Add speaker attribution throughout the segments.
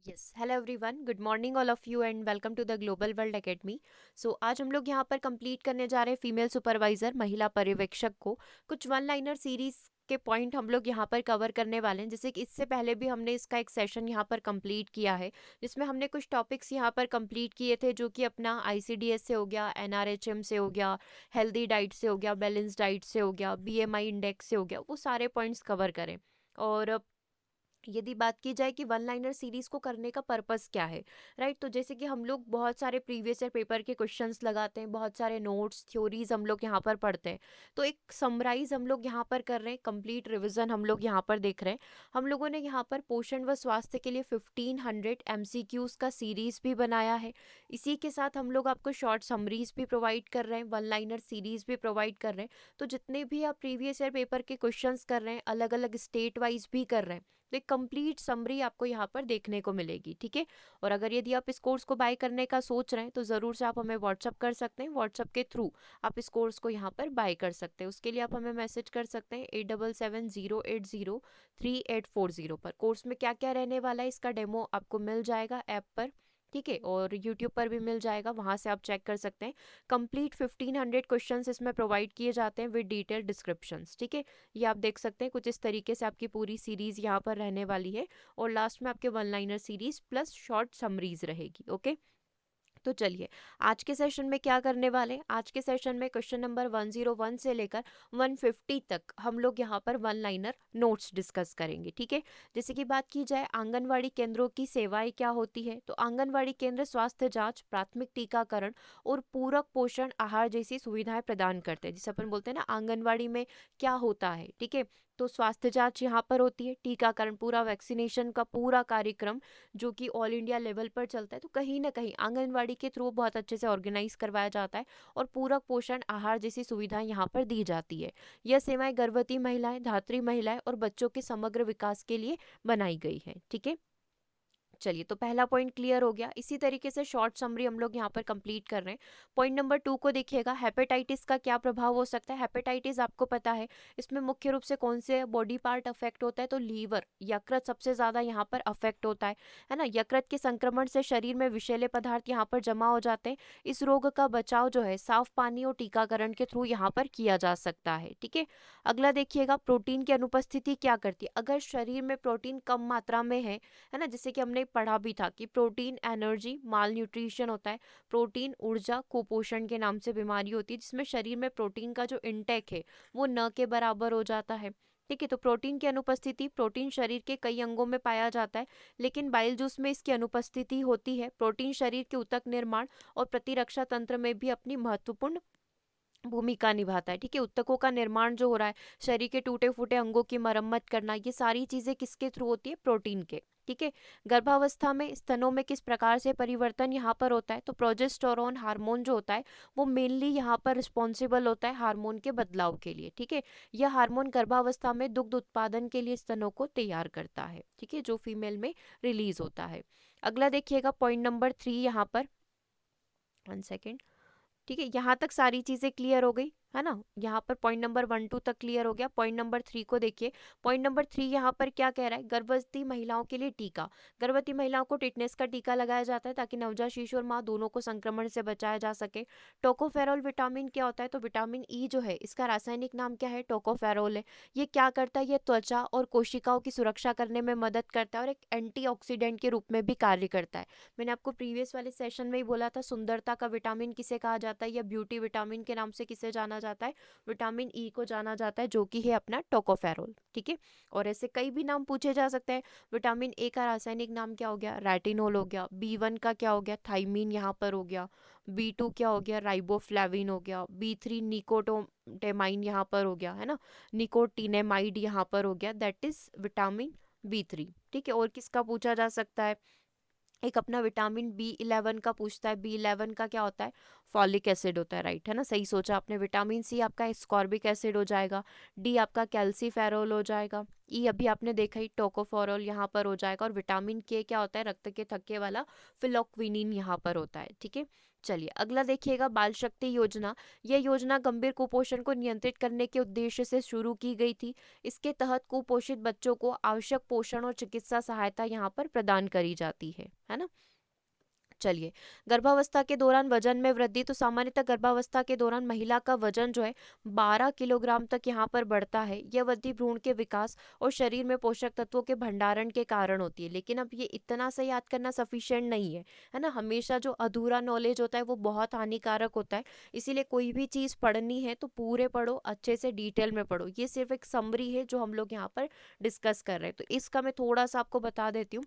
Speaker 1: Yes hello everyone, good morning all of you and welcome to the global world academy. So आज हम लोग यहाँ पर complete करने जा रहे हैं फीमेल सुपरवाइजर महिला पर्यवेक्षक को कुछ वन लाइनर सीरीज के पॉइंट हम लोग यहाँ पर कवर करने वाले हैं। जैसे कि इससे पहले भी हमने इसका एक सेशन यहाँ पर कंप्लीट किया है जिसमें हमने कुछ टॉपिक्स यहाँ पर कंप्लीट किए थे, जो कि अपना आईसीडीएस से हो गया, एनआरएचएम से हो गया, हेल्दी डाइट से हो गया, बैलेंस डाइट से हो गया, बीएमआई इंडेक्स से हो गया, वो सारे पॉइंट्स कवर करें। और यदि बात की जाए कि वन लाइनर सीरीज को करने का पर्पस क्या है, राइट, तो जैसे कि हम लोग बहुत सारे प्रीवियस ईयर पेपर के क्वेश्चंस लगाते हैं, बहुत सारे नोट्स थ्योरीज हम लोग यहाँ पर पढ़ते हैं, तो एक समराइज हम लोग यहाँ पर कर रहे हैं, कंप्लीट रिवीजन हम लोग यहाँ पर देख रहे हैं। हम लोगों ने यहाँ पर पोषण व स्वास्थ्य के लिए 1500 एमसीक्यूज का सीरीज भी बनाया है। इसी के साथ हम लोग आपको शॉर्ट समरीज भी प्रोवाइड कर रहे हैं, वन लाइनर सीरीज भी प्रोवाइड कर रहे हैं। तो जितने भी आप प्रीवियस ईयर पेपर के क्वेश्चंस कर रहे हैं, अलग अलग स्टेट वाइज भी कर रहे हैं, तो एक कंप्लीट समरी आपको यहाँ पर देखने को मिलेगी। ठीक है। और अगर यदि आप इस कोर्स को बाय करने का सोच रहे हैं तो ज़रूर से आप हमें व्हाट्सअप कर सकते हैं। व्हाट्सअप के थ्रू आप इस कोर्स को यहाँ पर बाय कर सकते हैं। उसके लिए आप हमें मैसेज कर सकते हैं 8770803840 पर। कोर्स में क्या क्या रहने वाला है इसका डेमो आपको मिल जाएगा ऐप पर। ठीक है। और यूट्यूब पर भी मिल जाएगा, वहाँ से आप चेक कर सकते हैं। कंप्लीट 1500 क्वेश्चंस इसमें प्रोवाइड किए जाते हैं विद डिटेल डिस्क्रिप्शंस। ठीक है। ये आप देख सकते हैं, कुछ इस तरीके से आपकी पूरी सीरीज यहाँ पर रहने वाली है। और लास्ट में आपके one liner series plus short summaries रहेगी। ओके। तो चलिए, आज के सेशन में क्या करने वाले हैं। आज के सेशन में क्वेश्चन नंबर 101 से लेकर 150 तक हम लोग यहाँ पर वन लाइनर नोट्स डिस्कस करेंगे। ठीक है। जैसे कि बात की जाए आंगनवाड़ी केंद्रों की सेवाएं क्या होती है, तो आंगनवाड़ी केंद्र स्वास्थ्य जांच, प्राथमिक टीकाकरण और पूरक पोषण आहार जैसी सुविधाएं प्रदान करते हैं। जिसे अपन बोलते हैं ना आंगनवाड़ी में क्या होता है। ठीक है। तो स्वास्थ्य जांच यहाँ पर होती है, टीकाकरण पूरा वैक्सीनेशन का पूरा कार्यक्रम जो कि ऑल इंडिया लेवल पर चलता है, तो कहीं ना कहीं आंगनवाड़ी के थ्रू बहुत अच्छे से ऑर्गेनाइज करवाया जाता है। और पूरक पोषण आहार जैसी सुविधाएं यहाँ पर दी जाती है। यह सेवाएं गर्भवती महिलाएं, धात्री महिलाएं और बच्चों के समग्र विकास के लिए बनाई गई है। ठीक है। चलिए, तो पहला पॉइंट क्लियर हो गया। इसी तरीके से शॉर्ट समरी हम लोग यहाँ पर कंप्लीट कर रहे हैं। पॉइंट नंबर 2 को देखिएगा, हेपेटाइटिस का क्या प्रभाव हो सकता है। हेपेटाइटिस आपको पता है, इसमें मुख्य रूप से कौन से बॉडी पार्ट अफेक्ट होता है, तो लीवर, यकृत सबसे ज्यादा यहाँ पर अफेक्ट होता है ना। यकृत के संक्रमण से शरीर में विषैले पदार्थ यहाँ पर जमा हो जाते हैं। इस रोग का बचाव जो है साफ पानी और टीकाकरण के थ्रू यहाँ पर किया जा सकता है। ठीक है। अगला देखिएगा, प्रोटीन की अनुपस्थिति क्या करती है। अगर शरीर में प्रोटीन कम मात्रा में है ना, जैसे कि हमने पढ़ा भी था कि प्रोटीन एनर्जी माल न्यूट्रिशन होता है, प्रोटीन ऊर्जा कुपोषण के नाम से बीमारी होती है, जिसमें शरीर में प्रोटीन का जो इनटेक है वो न के बराबर हो जाता है। ठीक है। तो प्रोटीन की अनुपस्थिति, प्रोटीन शरीर के कई अंगों में पाया जाता है, लेकिन बाइल जूस में इसकी अनुपस्थिति होती है। प्रोटीन शरीर के ऊतक निर्माण और प्रतिरक्षा तंत्र में भी अपनी महत्वपूर्ण भूमिका निभाता है। ठीक है। ऊतकों का निर्माण जो हो रहा है, शरीर के टूटे फूटे अंगों की मरम्मत करना, ये सारी चीजें किसके थ्रू होती है, प्रोटीन के। ठीक है। गर्भावस्था में स्तनों में किस प्रकार से परिवर्तन यहाँ पर होता है, तो प्रोजेस्टेरोन हार्मोन जो होता है वो मेनली यहाँ पर रिस्पॉन्सिबल होता है हार्मोन के बदलाव के लिए। ठीक है। यह हार्मोन गर्भावस्था में दुग्ध उत्पादन के लिए स्तनों को तैयार करता है। ठीक है, जो फीमेल में रिलीज होता है। अगला देखिएगा, पॉइंट नंबर 3 यहाँ पर, 1 सेकेंड। ठीक है, यहाँ तक सारी चीजें क्लियर हो गई है ना। यहाँ पर पॉइंट नंबर 1 2 तक क्लियर हो गया। पॉइंट नंबर 3 को देखिए। पॉइंट नंबर 3 यहाँ पर क्या कह रहा है, गर्भवती महिलाओं के लिए टीका। गर्भवती महिलाओं को टिटनेस का टीका लगाया जाता है ताकि नवजात शिशु और माँ दोनों को संक्रमण से बचाया जा सके। टोकोफेरोल विटामिन क्या होता है, तो विटामिन ई जो है इसका रासायनिक नाम क्या है, टोकोफेरोल है। ये क्या करता है, ये त्वचा और कोशिकाओं की सुरक्षा करने में मदद करता है और एक एंटीऑक्सीडेंट के रूप में भी कार्य करता है। मैंने आपको प्रीवियस वाले सेशन में ही बोला था, सुंदरता का विटामिन किसे कहा जाता है, या ब्यूटी विटामिन के नाम से किसे जाना जाता है, विटामिन ई को जाना जाता है, जो कि है अपना टोकोफेरोल। ठीक है। और ऐसे कई भी नाम पूछे जा सकते हैं। विटामिन ए का रासायनिक नाम क्या हो गया, रेटिनोल हो गया। बी 1 का क्या हो गया, थाइमीन यहाँ पर हो गया। बी 2 क्या हो गया, राइबोफ्लेविन हो गया। बी 3 निकोटोटेमाइन यहाँ पर हो गया, है ना। निकोटिनेमाइड यहाँ पर हो गया, दैट इज विटामिन बी 3। ठीक है। और किसका पूछा जा सकता है, एक अपना विटामिन बी 11 का पूछता है। बी 11 का क्या होता है, फॉलिक एसिड होता है, राइट है ना, सही सोचा आपने। विटामिन सी आपका स्कॉर्बिक एसिड हो जाएगा। डी आपका कैल्सीफेरोल हो जाएगा। ई अभी आपने देखा ही, टोकोफोरॉल यहाँ पर हो जाएगा। और विटामिन के क्या होता है, रक्त के थक्के वाला फिलोक्विनिन यहाँ पर होता है। ठीक है, चलिए अगला देखिएगा, बाल शक्ति योजना। यह योजना गंभीर कुपोषण को नियंत्रित करने के उद्देश्य से शुरू की गई थी। इसके तहत कुपोषित बच्चों को आवश्यक पोषण और चिकित्सा सहायता यहाँ पर प्रदान करी जाती है ना। चलिए, गर्भावस्था के दौरान वजन में वृद्धि। तो सामान्यतः गर्भावस्था के दौरान महिला का वजन जो है 12 किलोग्राम तक यहाँ पर बढ़ता है। यह वृद्धि भ्रूण के विकास और शरीर में पोषक तत्वों के भंडारण के कारण होती है। लेकिन अब ये इतना सा याद करना सफिशिएंट नहीं है ना। हमेशा जो अधूरा नॉलेज होता है वो बहुत हानिकारक होता है। इसीलिए कोई भी चीज़ पढ़नी है तो पूरे पढ़ो, अच्छे से डिटेल में पढ़ो। ये सिर्फ एक समरी है जो हम लोग यहाँ पर डिस्कस कर रहे हैं। तो इसका मैं थोड़ा सा आपको बता देती हूँ।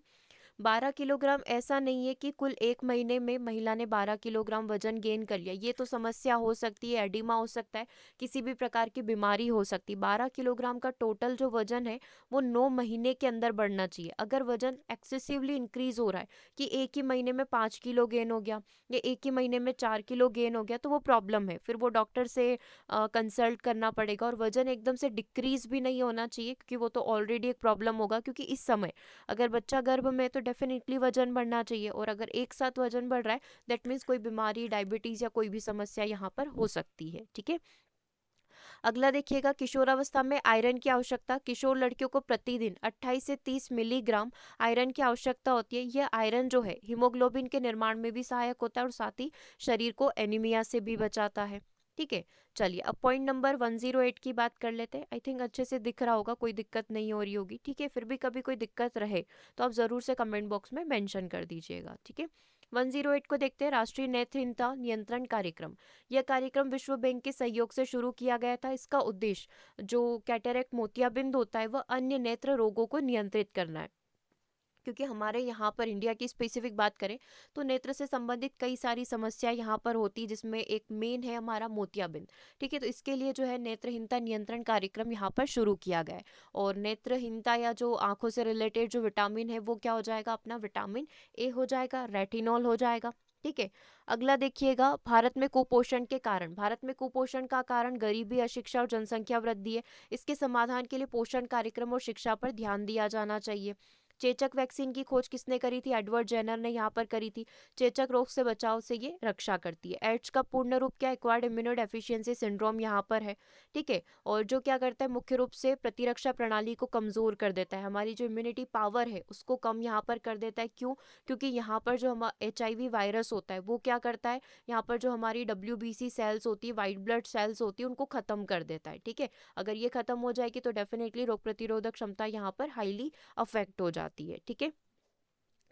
Speaker 1: 12 किलोग्राम ऐसा नहीं है कि कुल एक महीने में महिला ने 12 किलोग्राम वजन गेन कर लिया। ये तो समस्या हो सकती है, एडिमा हो सकता है, किसी भी प्रकार की बीमारी हो सकती है। 12 किलोग्राम का टोटल जो वजन है वो 9 महीने के अंदर बढ़ना चाहिए। अगर वजन एक्सेसिवली इंक्रीज हो रहा है कि एक ही महीने में 5 किलो गेन हो गया या एक ही महीने में 4 किलो गेन हो गया, तो वो प्रॉब्लम है। फिर वो डॉक्टर से कंसल्ट करना पड़ेगा। और वजन एकदम से डिक्रीज भी नहीं होना चाहिए, क्योंकि वो तो ऑलरेडी एक प्रॉब्लम होगा। क्योंकि इस समय अगर बच्चा गर्भ में है तो डेफिनेटली वजन बढ़ना चाहिए। और अगर एक साथ वजन बढ़ रहा है, दैट मीन्स कोई बीमारी, डायबिटीज या कोई भी समस्या यहाँ पर हो सकती है। ठीक है, अगला देखिएगा, किशोरावस्था में आयरन की आवश्यकता। किशोर लड़कियों को प्रतिदिन 28 से 30 मिलीग्राम आयरन की आवश्यकता होती है। यह आयरन जो है हीमोग्लोबिन के निर्माण में भी सहायक होता है और साथ ही शरीर को एनीमिया से भी बचाता है। ठीक है, चलिए अब पॉइंट नंबर 108 की बात कर लेते हैं। आई थिंक अच्छे से दिख रहा होगा, कोई दिक्कत नहीं हो रही होगी। ठीक है, फिर भी कभी कोई दिक्कत रहे तो आप ज़रूर से कमेंट बॉक्स में मेंशन कर दीजिएगा। ठीक है, 108 को देखते हैं, राष्ट्रीय नेत्रहीनता नियंत्रण कार्यक्रम। यह कार्यक्रम विश्व बैंक के सहयोग से शुरू किया गया था। इसका उद्देश्य जो कैटरेक्ट मोतियाबिंद होता है वह अन्य नेत्र रोगों को नियंत्रित करना है। क्योंकि हमारे यहाँ पर इंडिया की स्पेसिफिक बात करें तो नेत्र से संबंधित कई सारी समस्या यहाँ पर होती है, जिसमें एक मेन है हमारा मोतियाबिंद। ठीक है, तो इसके लिए जो है नेत्रहीनता नियंत्रण कार्यक्रम यहाँ पर शुरू किया गया है। और नेत्रहीनता या जो आंखों से रिलेटेड जो विटामिन है वो क्या हो जाएगा, अपना विटामिन ए हो जाएगा, रेटिनॉल हो जाएगा। ठीक है, अगला देखिएगा, भारत में कुपोषण के कारण। भारत में कुपोषण का कारण गरीबी, अशिक्षा और जनसंख्या वृद्धि है। इसके समाधान के लिए पोषण कार्यक्रम और शिक्षा पर ध्यान दिया जाना चाहिए। चेचक वैक्सीन की खोज किसने करी थी, एडवर्ड जेनर ने यहाँ पर करी थी। चेचक रोग से बचाव से ये रक्षा करती है। एड्स का पूर्ण रूप क्या, एक्वायर्ड इम्यूनो डेफिशिएंसी सिंड्रोम यहाँ पर है। ठीक है, और जो क्या करता है, मुख्य रूप से प्रतिरक्षा प्रणाली को कमजोर कर देता है। हमारी जो इम्यूनिटी पावर है उसको कम यहाँ पर कर देता है। क्यों, क्योंकि यहाँ पर जो हम HIV वायरस होता है वो क्या करता है, यहाँ पर जो हमारी WBC सेल्स होती है, वाइट ब्लड सेल्स होती है, उनको खत्म कर देता है। ठीक है, अगर ये खत्म हो जाएगी तो डेफिनेटली रोग प्रतिरोधक क्षमता यहाँ पर हाईली अफेक्ट हो जाती है। ठीक है,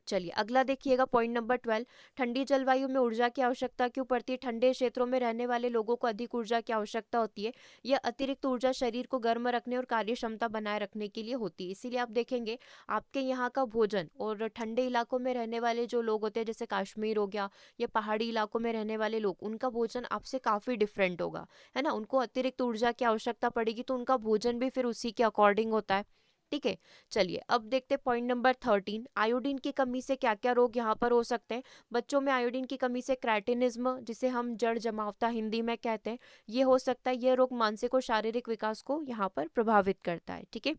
Speaker 1: चलिए अगला देखिएगा, पॉइंट नंबर 12, ठंडी जलवायु में ऊर्जा की आवश्यकता क्यों पड़ती है। ठंडे क्षेत्रों में रहने वाले लोगों को अधिक ऊर्जा की आवश्यकता होती है। यह अतिरिक्त ऊर्जा शरीर को गर्म रखने और कार्य क्षमता बनाए रखने के लिए होती है। इसीलिए आप देखेंगे आपके यहाँ का भोजन और ठंडे इलाकों में रहने वाले जो लोग होते हैं, जैसे कश्मीर हो गया या पहाड़ी इलाकों में रहने वाले लोग, उनका भोजन आपसे काफ़ी डिफरेंट होगा, है ना। उनको अतिरिक्त ऊर्जा की आवश्यकता पड़ेगी तो उनका भोजन भी फिर उसी के अकॉर्डिंग होता है। ठीक है, चलिए अब देखते हैं पॉइंट नंबर 13, आयोडीन की कमी से क्या क्या रोग यहाँ पर हो सकते हैं। बच्चों में आयोडीन की कमी से क्रेटिनिज्म, जिसे हम जड़ जमावता हिंदी में कहते हैं, ये हो सकता है। यह रोग मानसिक और शारीरिक विकास को यहाँ पर प्रभावित करता है। ठीक है,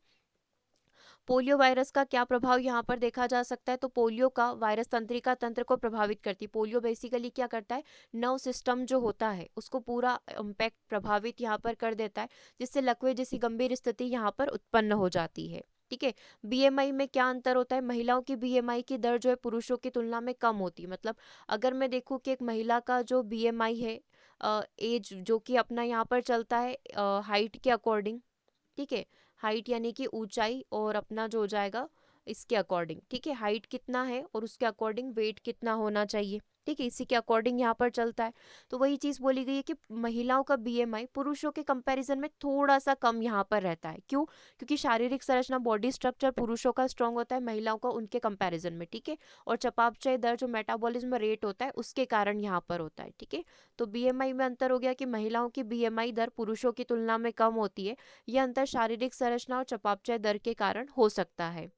Speaker 1: पोलियो वायरस का क्या प्रभाव यहाँ पर देखा जा सकता है। तो पोलियो का वायरस तंत्रिका तंत्र को प्रभावित करती है। पोलियो बेसिकली क्या करता है, नर्व सिस्टम जो होता है उसको पूरा इम्पैक्ट प्रभावित यहाँ पर कर देता है, जिससे लकवे जैसी गंभीर स्थिति यहाँ पर उत्पन्न हो जाती है। ठीक है, BMI में क्या अंतर होता है, महिलाओं की BMI की दर जो है पुरुषों की तुलना में कम होती है। मतलब अगर मैं देखूँ कि एक महिला का जो BMI है, एज जो कि अपना यहाँ पर चलता है हाइट के अकॉर्डिंग। ठीक है, हाइट यानी कि ऊंचाई और अपना जो हो जाएगा इसके अकॉर्डिंग। ठीक है, हाइट कितना है और उसके अकॉर्डिंग वेट कितना होना चाहिए। ठीक है, इसी के अकॉर्डिंग यहाँ पर चलता है। तो वही चीज़ बोली गई है कि महिलाओं का BMI पुरुषों के कंपैरिजन में थोड़ा सा कम यहाँ पर रहता है। क्यों, क्योंकि शारीरिक संरचना, बॉडी स्ट्रक्चर पुरुषों का स्ट्रांग होता है, महिलाओं का उनके कंपैरिजन में। ठीक है, और चयापचय दर जो मेटाबॉलिज्म रेट होता है उसके कारण यहाँ पर होता है। ठीक है, तो BMI में अंतर हो गया कि महिलाओं की BMI दर पुरुषों की तुलना में कम होती है। यह अंतर शारीरिक संरचना और चयापचय दर के कारण हो सकता है।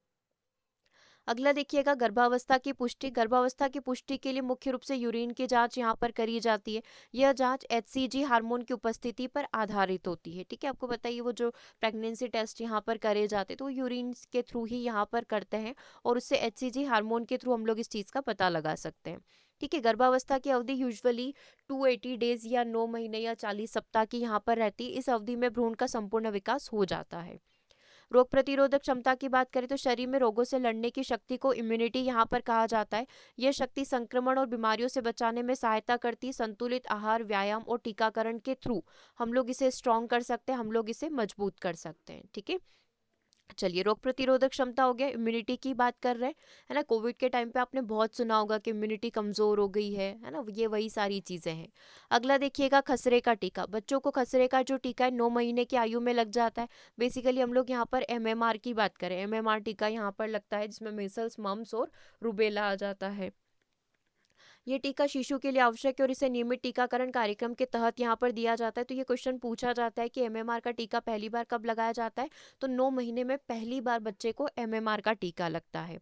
Speaker 1: अगला देखिएगा गर्भावस्था की पुष्टि। गर्भावस्था की पुष्टि के लिए मुख्य रूप से यूरिन की जांच यहाँ पर करी जाती है। यह जांच एचसीजी हार्मोन की उपस्थिति पर आधारित होती है। ठीक है, आपको बताइए वो जो प्रेगनेंसी टेस्ट यहाँ पर करे जाते हैं तो यूरिन के थ्रू ही यहाँ पर करते हैं और उससे एचसीजी हार्मोन के थ्रू हम लोग इस चीज़ का पता लगा सकते हैं। ठीक है, गर्भावस्था की अवधि यूजुअली 280 डेज या 9 महीने या 40 सप्ताह की यहाँ पर रहती है। इस अवधि में भ्रूण का संपूर्ण विकास हो जाता है। रोग प्रतिरोधक क्षमता की बात करें तो शरीर में रोगों से लड़ने की शक्ति को इम्यूनिटी यहाँ पर कहा जाता है। यह शक्ति संक्रमण और बीमारियों से बचाने में सहायता करती है। संतुलित आहार, व्यायाम और टीकाकरण के थ्रू हम लोग इसे स्ट्रॉन्ग कर सकते हैं, हम लोग इसे मजबूत कर सकते हैं। ठीक है, चलिए रोग प्रतिरोधक क्षमता हो गया, इम्यूनिटी की बात कर रहे हैं, है ना। कोविड के टाइम पे आपने बहुत सुना होगा कि इम्यूनिटी कमजोर हो गई है ना, ये वही सारी चीजें हैं। अगला देखिएगा खसरे का टीका। बच्चों को खसरे का जो टीका है 9 महीने की आयु में लग जाता है। बेसिकली हम लोग यहाँ पर एमएमआर की बात करें, एमएमआर टीका यहाँ पर लगता है जिसमें मीसल्स, मम्स और रूबेला आ जाता है। ये टीका शिशु के लिए आवश्यक है और इसे नियमित टीकाकरण कार्यक्रम के तहत यहाँ पर दिया जाता है। तो ये क्वेश्चन पूछा जाता है कि एमएमआर का टीका पहली बार कब लगाया जाता है, तो 9 महीने में पहली बार बच्चे को एमएमआर का टीका लगता है।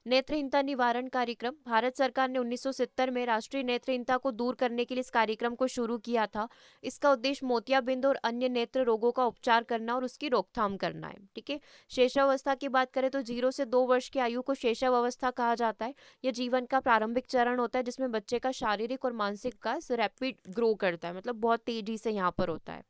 Speaker 1: नेत्रहीनता निवारण कार्यक्रम। भारत सरकार ने 1970 में राष्ट्रीय नेत्रहीनता को दूर करने के लिए इस कार्यक्रम को शुरू किया था। इसका उद्देश्य मोतियाबिंद और अन्य नेत्र रोगों का उपचार करना और उसकी रोकथाम करना है। ठीक है, शैशवावस्था की बात करें तो 0 से 2 वर्ष की आयु को शैशवावस्था कहा जाता है। यह जीवन का प्रारंभिक चरण होता है जिसमें बच्चे का शारीरिक और मानसिक विकास रैपिड ग्रो करता है, मतलब बहुत तेजी से यहाँ पर होता है।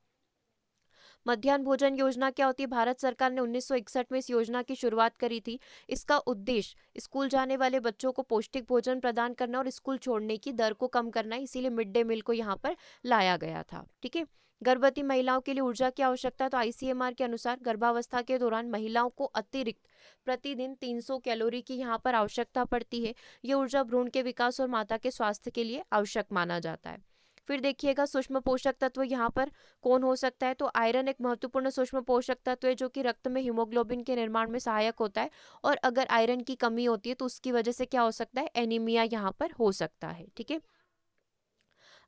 Speaker 1: मध्याह्न भोजन योजना क्या होती है? भारत सरकार ने 1961 में इस योजना की शुरुआत करी थी। इसका उद्देश्य स्कूल जाने वाले बच्चों को पौष्टिक भोजन प्रदान करना और स्कूल छोड़ने की दर को कम करना है, इसीलिए मिड डे मील को यहाँ पर लाया गया था। ठीक है, गर्भवती महिलाओं के लिए ऊर्जा की आवश्यकता। तो आईसीएमआर के अनुसार गर्भावस्था के दौरान महिलाओं को अतिरिक्त प्रतिदिन 300 कैलोरी की यहाँ पर आवश्यकता पड़ती है। ये ऊर्जा भ्रूण के विकास और माता के स्वास्थ्य के लिए आवश्यक माना जाता है। फिर देखिएगा सूक्ष्म पोषक तत्व यहाँ पर कौन हो सकता है, तो आयरन एक महत्वपूर्ण सूक्ष्म पोषक तत्व है जो कि रक्त में हीमोग्लोबिन के निर्माण में सहायक होता है। और अगर आयरन की कमी होती है तो उसकी वजह से क्या हो सकता है, एनीमिया यहाँ पर हो सकता है। ठीक है,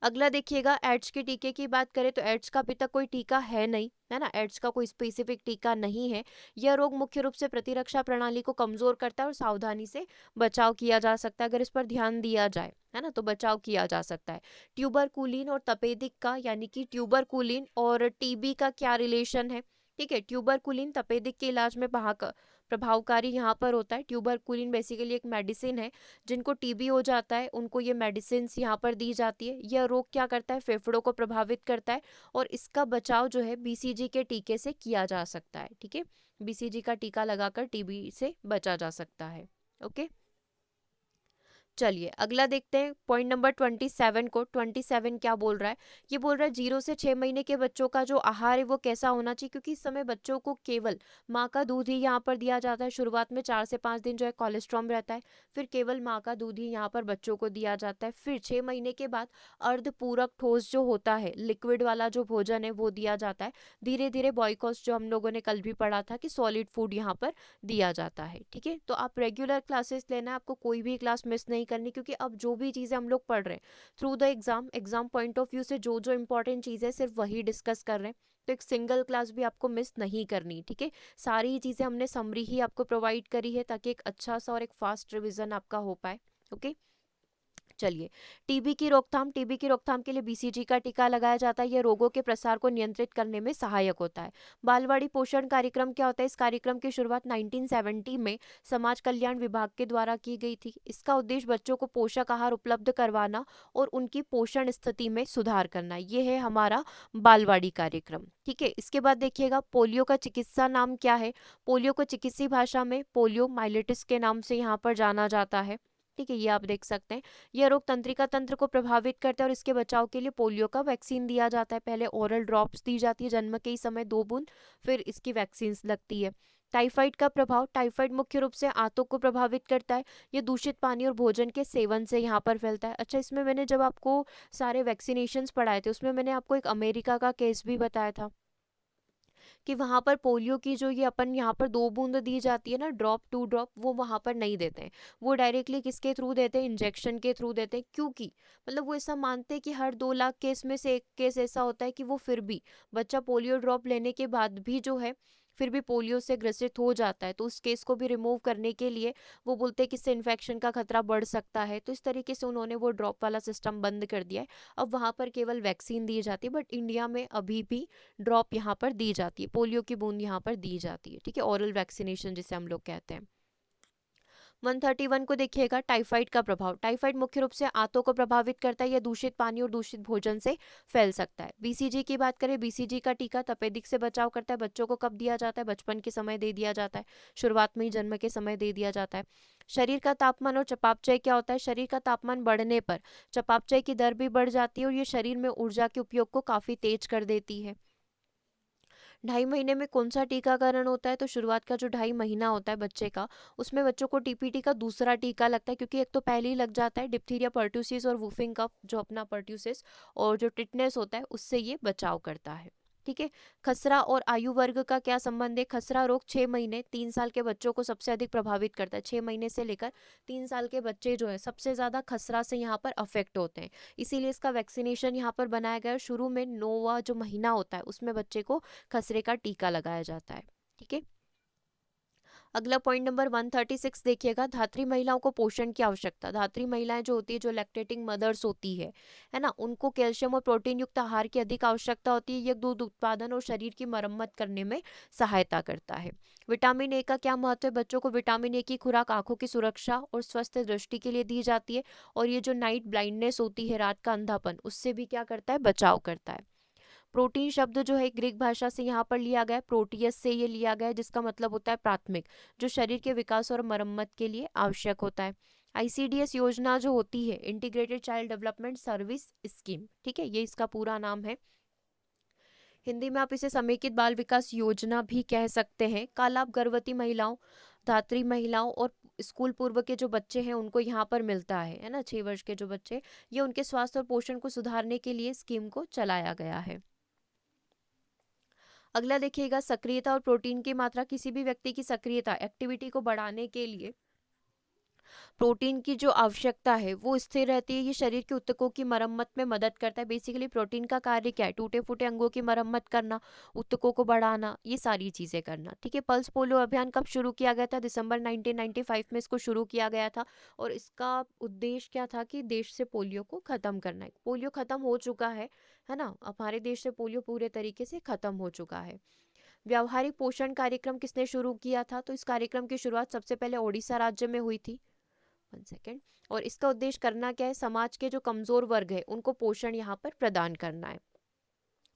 Speaker 1: अगला देखिएगा एड्स के टीके की बात करें तो एड्स का अभी तक कोई टीका है नहीं, है ना, एड्स का कोई स्पेसिफिक टीका नहीं है। यह रोग मुख्य रूप से प्रतिरक्षा प्रणाली को कमजोर करता है और सावधानी से बचाव किया जा सकता है। अगर इस पर ध्यान दिया जाए, है ना, तो बचाव किया जा सकता है। ट्यूबरकुलिन और तपेदिक का, यानी कि ट्यूबरकुलिन और टीबी का क्या रिलेशन है? ठीक है, ट्यूबरकुलिन तपेदिक के इलाज में प्रभावकारी यहाँ पर होता है। ट्यूबरकुलिन बेसिकली एक मेडिसिन है, जिनको टीबी हो जाता है उनको ये मेडिसिन यहाँ पर दी जाती है। यह रोग क्या करता है, फेफड़ों को प्रभावित करता है और इसका बचाव जो है बीसीजी के टीके से किया जा सकता है। ठीक है, बीसीजी का टीका लगाकर टीबी से बचा जा सकता है। ओके, चलिए अगला देखते हैं पॉइंट नंबर 27 को। 27 क्या बोल रहा है? ये बोल रहा है 0 से 6 महीने के बच्चों का जो आहार है वो कैसा होना चाहिए, क्योंकि इस समय बच्चों को केवल माँ का दूध ही यहाँ पर दिया जाता है। शुरुआत में 4 से 5 दिन जो है कोलेस्ट्रॉम रहता है, फिर केवल माँ का दूध ही यहाँ पर बच्चों को दिया जाता है। फिर 6 महीने के बाद अर्धपूरक ठोस जो होता है, लिक्विड वाला जो भोजन है वो दिया जाता है। धीरे धीरे बॉयकॉस्ट जो हम लोगों ने कल भी पढ़ा था कि सॉलिड फूड यहाँ पर दिया जाता है। ठीक है, तो आप रेगुलर क्लासेस लेना है, आपको कोई भी क्लास मिस नहीं करनी, क्योंकि अब जो भी चीज़ें हम लोग पढ़ रहे हैं through the exam point of view से जो जो इंपॉर्टेंट चीज़ें सिर्फ वही डिस्कस कर रहे हैं। तो एक सिंगल क्लास भी आपको मिस नहीं करनी। ठीक है, सारी चीज़ें हमने समरी ही आपको प्रोवाइड करी है ताकि एक अच्छा सा और एक फास्ट रिविजन आपका हो पाए। ओके, चलिए टीबी की रोकथाम। टीबी की रोकथाम के लिए बीसीजी का टीका लगाया जाता है। यह रोगों के प्रसार को नियंत्रित करने में सहायक होता है। बालवाड़ी पोषण कार्यक्रम क्या होता है? इस कार्यक्रम की शुरुआत 1970 में समाज कल्याण विभाग के द्वारा की गई थी। इसका उद्देश्य बच्चों को पोषक आहार उपलब्ध करवाना और उनकी पोषण स्थिति में सुधार करना, ये है हमारा बालवाड़ी कार्यक्रम। ठीक है, इसके बाद देखिएगा पोलियो का चिकित्सा नाम क्या है? पोलियो को चिकित्सीय भाषा में पोलियो माइलेटिस के नाम से यहाँ पर जाना जाता है। ठीक है, ये आप देख सकते हैं। यह रोग तंत्रिका तंत्र को प्रभावित करता है और इसके बचाव के लिए पोलियो का वैक्सीन दिया जाता है। पहले ओरल ड्रॉप्स दी जाती है जन्म के ही समय 2 बूंद, फिर इसकी वैक्सीन लगती है। टाइफाइड का प्रभाव। टाइफाइड मुख्य रूप से आंतों को प्रभावित करता है। ये दूषित पानी और भोजन के सेवन से यहाँ पर फैलता है। अच्छा, इसमें मैंने जब आपको सारे वैक्सीनेशंस पढ़ाए थे उसमें मैंने आपको एक अमेरिका का केस भी बताया था कि वहां पर पोलियो की जो ये अपन यहाँ पर 2 बूंद दी जाती है ना, ड्रॉप 2 ड्रॉप, वो वहां पर नहीं देते हैं। वो डायरेक्टली किसके थ्रू देते हैं? इंजेक्शन के थ्रू देते हैं। क्योंकि मतलब वो ऐसा मानते हैं कि हर 2 लाख केस में से एक केस ऐसा होता है कि वो फिर भी बच्चा पोलियो ड्रॉप लेने के बाद भी जो है फिर भी पोलियो से ग्रसित हो जाता है, तो उस केस को भी रिमूव करने के लिए वो बोलते हैं कि इससे इन्फेक्शन का खतरा बढ़ सकता है, तो इस तरीके से उन्होंने वो ड्रॉप वाला सिस्टम बंद कर दिया है। अब वहाँ पर केवल वैक्सीन दी जाती है, बट इंडिया में अभी भी ड्रॉप यहाँ पर दी जाती है, पोलियो की बूंद यहाँ पर दी जाती है, ठीक है, ओरल वैक्सीनेशन जिसे हम लोग कहते हैं। 131 को देखिएगा, टाइफाइड का प्रभाव। टाइफाइड मुख्य रूप से आंतों को प्रभावित करता है, यह दूषित पानी और दूषित भोजन से फैल सकता है। बीसीजी की बात करें, बीसीजी का टीका तपेदिक से बचाव करता है। बच्चों को कब दिया जाता है? बचपन के समय दे दिया जाता है, शुरुआत में ही जन्म के समय दे दिया जाता है। शरीर का तापमान और चयापचय क्या होता है? शरीर का तापमान बढ़ने पर चयापचय की दर भी बढ़ जाती है और ये शरीर में ऊर्जा के उपयोग को काफी तेज कर देती है। 2.5 महीने में कौन सा टीकाकरण होता है? तो शुरुआत का जो 2.5 महीना होता है बच्चे का, उसमें बच्चों को टीपीटी का दूसरा टीका लगता है, क्योंकि एक तो पहले ही लग जाता है डिप्थीरिया पर्ट्यूसिस और वुफिंग कफ, जो अपना पर्ट्यूसिस और जो टिटनेस होता है उससे ये बचाव करता है, ठीक है। खसरा और आयु वर्ग का क्या संबंध है? खसरा रोग 6 महीने 3 साल के बच्चों को सबसे अधिक प्रभावित करता है। 6 महीने से लेकर 3 साल के बच्चे जो है सबसे ज्यादा खसरा से यहाँ पर अफेक्ट होते हैं, इसीलिए इसका वैक्सीनेशन यहाँ पर बनाया गया है। शुरू में 9वां जो महीना होता है उसमें बच्चे को खसरे का टीका लगाया जाता है, ठीक है। अगला पॉइंट नंबर 136 देखिएगा, धात्री महिलाओं को पोषण की आवश्यकता। धात्री महिलाएं जो होती है, जो लैक्टेटिंग मदर्स होती है ना, उनको कैल्शियम और प्रोटीन युक्त आहार की अधिक आवश्यकता होती है। यह दूध उत्पादन और शरीर की मरम्मत करने में सहायता करता है। विटामिन ए का क्या महत्व है? बच्चों को विटामिन ए की खुराक आंखों की सुरक्षा और स्वस्थ दृष्टि के लिए दी जाती है, और ये जो नाइट ब्लाइंडनेस होती है, रात का अंधापन, उससे भी क्या करता है? बचाव करता है। प्रोटीन शब्द जो है ग्रीक भाषा से यहाँ पर लिया गया है, प्रोटियस से ये लिया गया है, जिसका मतलब होता है प्राथमिक, जो शरीर के विकास और मरम्मत के लिए आवश्यक होता है। आईसीडीएस योजना जो होती है, integrated child development service scheme, ठीक है, ये इसका पूरा नाम है। हिंदी में आप इसे समेकित बाल विकास योजना भी कह सकते हैं। का लाभ गर्भवती महिलाओं, धात्री महिलाओं और स्कूल पूर्व के जो बच्चे हैं उनको यहाँ पर मिलता है ना, 6 वर्ष के जो बच्चे, ये उनके स्वास्थ्य और पोषण को सुधारने के लिए स्कीम को चलाया गया है। अगला देखिएगा, सक्रियता और प्रोटीन की मात्रा। किसी भी व्यक्ति की सक्रियता, एक्टिविटी को बढ़ाने के लिए प्रोटीन की जो आवश्यकता है वो स्थिर रहती है। ये शरीर के ऊतकों की मरम्मत में मदद करता है। बेसिकली प्रोटीन का कार्य क्या है? टूटे फूटे अंगों की मरम्मत करना, ऊतकों को बढ़ाना, ये सारी चीजें करना, ठीक है। पल्स पोलियो अभियान कब शुरू किया गया था? दिसंबर 1995 में इसको शुरू किया गया था, और इसका उद्देश्य क्या था? कि देश से पोलियो को खत्म करना है। पोलियो खत्म हो चुका है ना, हमारे देश से पोलियो पूरे तरीके से खत्म हो चुका है। व्यावहारिक पोषण कार्यक्रम किसने शुरू किया था? तो इस कार्यक्रम की शुरुआत सबसे पहले ओडिशा राज्य में हुई थी। 1 सेकेंड। और इसका उद्देश्य करना क्या है? समाज के जो कमजोर वर्ग है उनको पोषण यहाँ पर प्रदान करना है।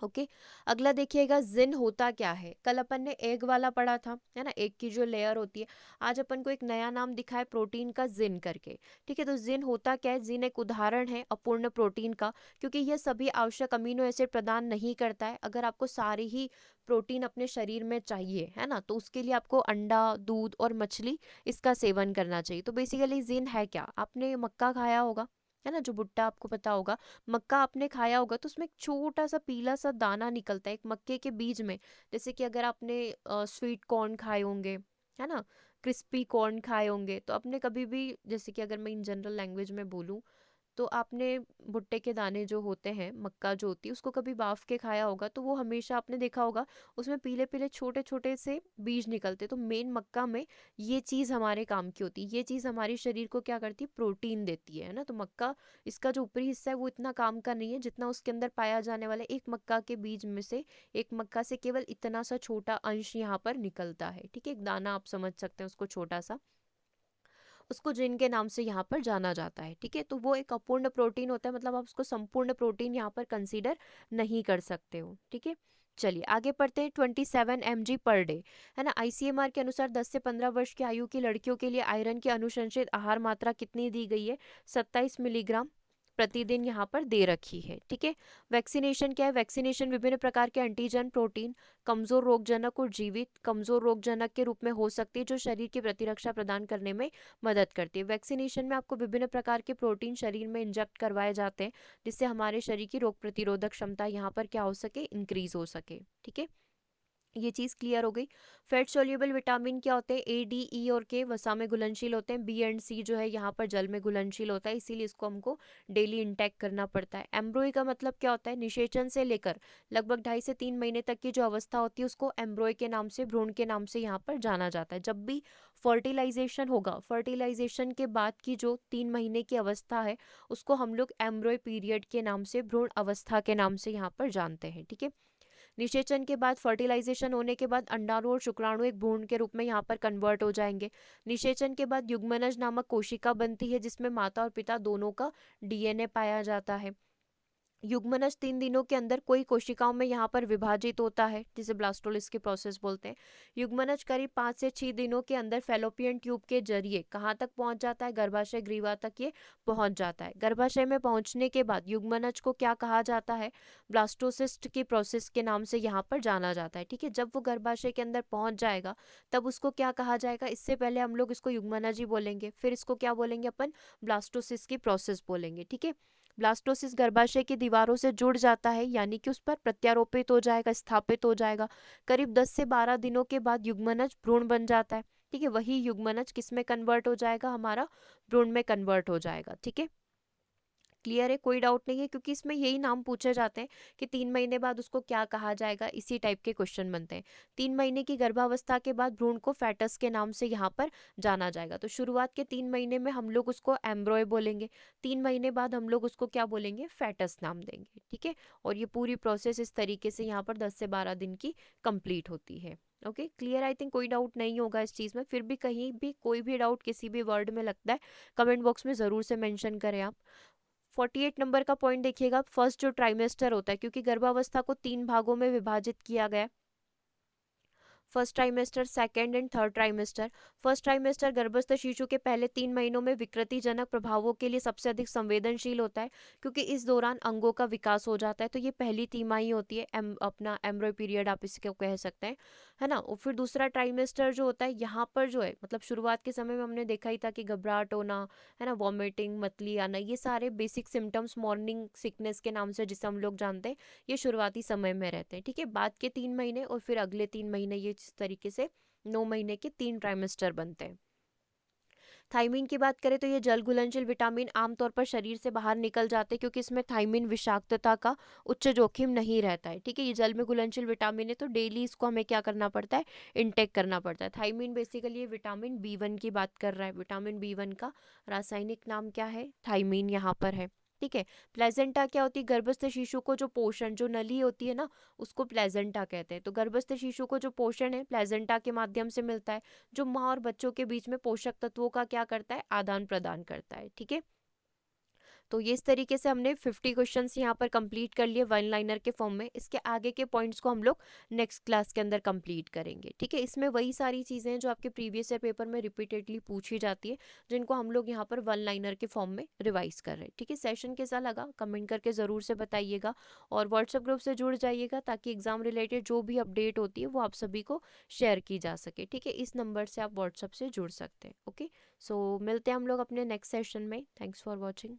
Speaker 1: ओके। अगला देखिएगा, जिन होता क्या है? कल अपन ने एग वाला पढ़ा था, है ना, एग की जो लेयर होती है। आज अपन को एक नया नाम दिखा है प्रोटीन का, जिन करके, ठीक है। तो जिन होता क्या है? जिन एक उदाहरण है अपूर्ण प्रोटीन का, क्योंकि यह सभी आवश्यक अमीनो एसिड प्रदान नहीं करता है। अगर आपको सारे ही प्रोटीन अपने शरीर में चाहिए, है ना, तो उसके लिए आपको अंडा, दूध और मछली, इसका सेवन करना चाहिए। तो बेसिकली जिन है क्या? आपने मक्का खाया होगा, है ना, जो भुट्टा आपको पता होगा, मक्का आपने खाया होगा, तो उसमें एक छोटा सा पीला सा दाना निकलता है एक मक्के के बीज में। जैसे कि अगर आपने स्वीट कॉर्न खाए होंगे, है ना, क्रिस्पी कॉर्न खाए होंगे, तो आपने कभी भी, जैसे कि अगर मैं इन जनरल लैंग्वेज में बोलूँ, तो आपने भुट्टे के दाने जो होते हैं, मक्का जो होती है, उसको कभी बाफ के खाया होगा, तो वो हमेशा आपने देखा होगा उसमें पीले पीले छोटे छोटे से बीज निकलते। तो मेन मक्का में ये चीज़ हमारे काम की होती है। ये चीज़ हमारे शरीर को क्या करती है? प्रोटीन देती है ना। तो मक्का, इसका जो ऊपरी हिस्सा है वो इतना काम का नहीं है जितना उसके अंदर पाया जाने वाला एक मक्का के बीज में से, एक मक्का से केवल इतना सा छोटा अंश यहाँ पर निकलता है, ठीक है, एक दाना आप समझ सकते हैं उसको, छोटा सा, उसको जिन के नाम से यहाँ पर जाना जाता है, ठीक है। तो वो एक अपूर्ण प्रोटीन होता है, मतलब आप उसको संपूर्ण प्रोटीन यहाँ पर कंसीडर नहीं कर सकते हो, ठीक है। चलिए आगे पढ़ते हैं। 27 mg पर डे, है ना। आईसीएमआर के अनुसार 10 से 15 वर्ष की आयु की लड़कियों के लिए आयरन की अनुशंसित आहार मात्रा कितनी दी गई है? 27 मिलीग्राम प्रतिदिन यहाँ पर दे रखी है, ठीक है। वैक्सीनेशन क्या है? वैक्सीनेशन विभिन्न प्रकार के एंटीजन प्रोटीन, कमजोर रोगजनक और जीवित कमजोर रोगजनक के रूप में हो सकती है, जो शरीर की प्रतिरक्षा प्रदान करने में मदद करती है। वैक्सीनेशन में आपको विभिन्न प्रकार के प्रोटीन शरीर में इंजेक्ट करवाए जाते हैं, जिससे हमारे शरीर की रोग प्रतिरोधक क्षमता यहाँ पर क्या हो सके? इंक्रीज हो सके, ठीक है। ये चीज़ क्लियर हो गई। फैट सोल्यूबल विटामिन क्या होते हैं, ए डी ई और के वसा में घुलनशील होते हैं, बी एंड सी जो है यहाँ पर जल में घुलनशील होता है, इसीलिए इसको हमको डेली इंटेक करना पड़ता है। एम्ब्रोई का मतलब क्या होता है, निषेचन से लेकर लगभग 2.5 से 3 महीने तक की जो अवस्था होती है उसको एम्ब्रोई के नाम से, भ्रूण के नाम से यहाँ पर जाना जाता है। जब भी फर्टिलाइजेशन होगा, फर्टिलाइजेशन के बाद की जो 3 महीने की अवस्था है उसको हम लोग एम्ब्रोई पीरियड के नाम से, भ्रूण अवस्था के नाम से यहाँ पर जानते हैं। ठीक है, निषेचन के बाद, फर्टिलाइजेशन होने के बाद अंडाणु और शुक्राणु एक भ्रूण के रूप में यहाँ पर कन्वर्ट हो जाएंगे। निषेचन के बाद युग्मनज नामक कोशिका बनती है जिसमें माता और पिता दोनों का डीएनए पाया जाता है। युग्मनज 3 दिनों के अंदर कोई कोशिकाओं में यहाँ पर विभाजित होता है जिसे ब्लास्टोलिस की प्रोसेस बोलते हैं। युग्मनज करीब 5 से 6 दिनों के अंदर फेलोपियन ट्यूब के जरिए कहाँ तक पहुंच जाता है, गर्भाशय ग्रीवा तक ये पहुंच जाता है। गर्भाशय में पहुंचने के बाद युग्मनज को क्या कहा जाता है, ब्लास्टोसिस्ट की प्रोसेस के नाम से यहाँ पर जाना जाता है। ठीक है, जब वो गर्भाशय के अंदर पहुंच जाएगा तब उसको क्या कहा जाएगा, इससे पहले हम लोग इसको युग्मनज ही बोलेंगे, फिर इसको क्या बोलेंगे अपन, ब्लास्टोसिस की प्रोसेस बोलेंगे। ठीक है, ब्लास्टोसिस गर्भाशय की दीवारों से जुड़ जाता है, यानी कि उस पर प्रत्यारोपित हो जाएगा, स्थापित हो जाएगा। करीब 10 से 12 दिनों के बाद युग्मनज भ्रूण बन जाता है। ठीक है, वही युग्मनज किस में कन्वर्ट हो जाएगा, हमारा भ्रूण में कन्वर्ट हो जाएगा। ठीक है, क्लियर है, कोई डाउट नहीं है, क्योंकि इसमें यही नाम पूछे जाते हैं कि 3 महीने बाद उसको क्या कहा जाएगा, इसी टाइप के क्वेश्चन बनते हैं। 3 महीने की गर्भावस्था के बाद भ्रूण को फेटस के नाम से यहाँ पर जाना जाएगा। तो शुरुआत के 3 महीने में हम लोग उसको एम्ब्रॉय बोलेंगे, 3 महीने बाद हम लोग उसको क्या बोलेंगे, फेटस नाम देंगे। ठीक है, और ये पूरी प्रोसेस इस तरीके से यहाँ पर 10 से 12 दिन की कंप्लीट होती है। ओके, क्लियर, आई थिंक कोई डाउट नहीं होगा इस चीज़ में। फिर भी कहीं भी कोई भी डाउट किसी भी वर्ड में लगता है, कमेंट बॉक्स में ज़रूर से मेंशन करें आप। 48 नंबर का पॉइंट देखिएगा, फर्स्ट जो ट्राइमेस्टर होता है, क्योंकि गर्भावस्था को 3 भागों में विभाजित किया गया है, first trimester, second and third trimester. First trimester गर्भस्थ शिशु के पहले 3 महीनों में विकृतिजनक प्रभावों के लिए सबसे अधिक संवेदनशील होता है, क्योंकि इस दौरान अंगों का विकास हो जाता है। तो ये पहली तिमाही होती है, अपना एम्ब्रॉय पीरियड आप इसको कह सकते हैं, है ना। और फिर दूसरा ट्राइमेस्टर जो होता है, यहाँ पर जो है मतलब शुरुआत के समय में हमने देखा ही था कि घबराहट होना, है ना, वॉमिटिंग, मतली आना, ये सारे बेसिक सिम्टम्स मॉर्निंग सिकनेस के नाम से जिसे हम लोग जानते हैं, ये शुरुआती समय में रहते हैं। ठीक है, बाद के 3 महीने और फिर अगले 3 महीने, ये इस तरीके से 9 महीने के 3 ट्राइमेस्टर बनते हैं। थाइमीन की बात करें तो ये जल घुलनशील विटामिन आमतौर पर शरीर से बाहर निकल जाते हैं, क्योंकि इसमें थाइमीन विषाक्तता का उच्च जोखिम नहीं रहता है। ठीक है, ये जल में घुलनशील विटामिन है, तो डेली इसको हमें क्या करना पड़ता है, इनटेक करना पड़ता है। थाइमीन बेसिकली ये विटामिन B1 की बात कर रहा है। विटामिन B1 का रासायनिक नाम क्या है, थाइमीन यहाँ पर है। ठीक है, प्लेजेंटा क्या होती है, गर्भस्थ शिशु को जो पोषण, जो नली होती है ना, उसको प्लेजेंटा कहते हैं। तो गर्भस्थ शिशु को जो पोषण है प्लेजेंटा के माध्यम से मिलता है, जो माँ और बच्चों के बीच में पोषक तत्वों का क्या करता है, आदान प्रदान करता है। ठीक है, तो ये इस तरीके से हमने 50 क्वेश्चंस यहाँ पर कंप्लीट कर लिए वन लाइनर के फॉर्म में। इसके आगे के पॉइंट्स को हम लोग नेक्स्ट क्लास के अंदर कंप्लीट करेंगे। ठीक है, इसमें वही सारी चीज़ें हैं जो आपके प्रीवियस ईयर पेपर में रिपीटेडली पूछी जाती है, जिनको हम लोग यहाँ पर वन लाइनर के फॉर्म में रिवाइज कर रहे हैं। ठीक है, सेशन कैसा लगा कमेंट करके ज़रूर से बताइएगा, और व्हाट्सएप ग्रुप से जुड़ जाइएगा ताकि एग्जाम रिलेटेड जो भी अपडेट होती है वो आप सभी को शेयर की जा सके। ठीक है, इस नंबर से आप व्हाट्सएप से जुड़ सकते हैं। ओके, सो मिलते हैं हम लोग अपने नेक्स्ट सेशन में। Thanks for watching.